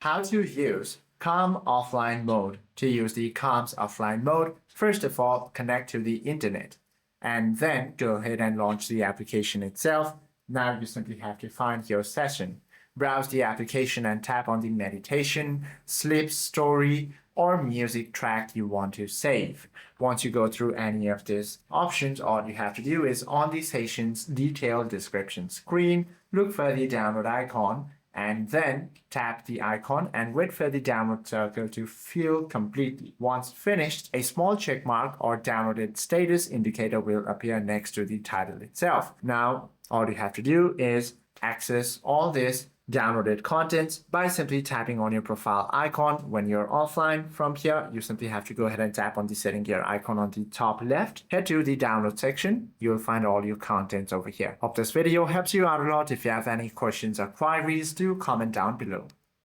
How to use Calm offline mode. To use the Calm's offline mode, first of all, connect to the internet and then go ahead and launch the application itself. Now you simply have to find your session. Browse the application and tap on the meditation, sleep story, or music track you want to save. Once you go through any of these options, all you have to do is on the session's detailed description screen, look for the download icon and then tap the icon and wait for the download circle to fill completely. Once finished, a small check mark or downloaded status indicator will appear next to the title itself. Now, all you have to do is access all this downloaded contents by simply tapping on your profile icon when you're offline. From here, you simply have to go ahead and tap on the setting gear icon on the top left. Head to the download section. You'll find all your contents over here. Hope this video helps you out a lot. If you have any questions or queries, do comment down below.